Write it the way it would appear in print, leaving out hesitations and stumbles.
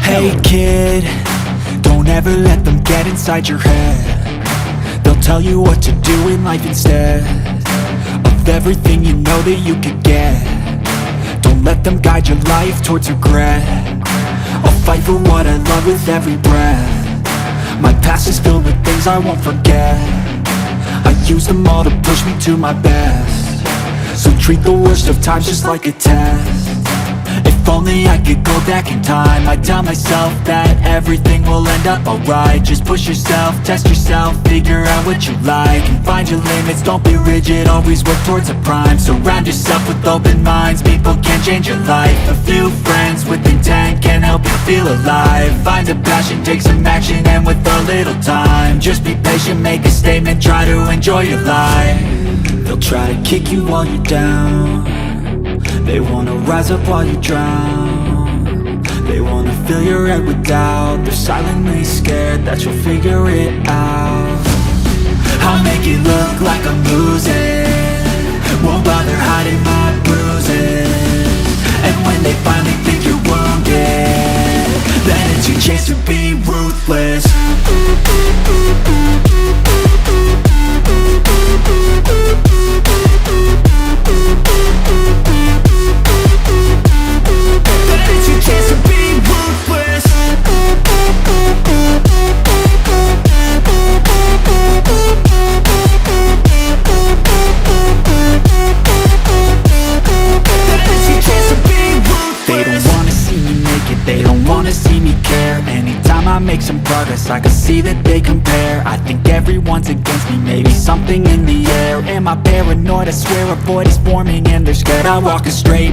Hey kid, don't ever let them get inside your head. They'll tell you what to do in life instead of everything you know that you could get. Don't let them guide your life towards regret. I'll fight for what I love with every breath. My past is filled with things I won't forget. I use them all to push me to my best. So treat the worst of times just like a test. If only I could go back in time, I'd tell myself that everything will end up alright. Just push yourself, test yourself, figure out what you like, and find your limits, don't be rigid, always work towards a prime. Surround yourself with open minds, people can change your life. A few friends with intent can help you feel alive. Find a passion, take some action, and with a little time, just be patient, make a statement, try to enjoy your life. They'll try to kick you while you're down. They wanna rise up while you drown. They wanna fill your head with doubt. They're silently scared that you'll figure it out. I'll make it look like I'm losing, won't bother hiding my bruises. And when they finally think you're wounded, then it's your chance to be ruthless. They don't wanna see me care. Anytime I make some progress, I can see that they compare. I think everyone's against me, maybe something in the air. Am I paranoid? I swear a void is forming and they're scared. I walk a straight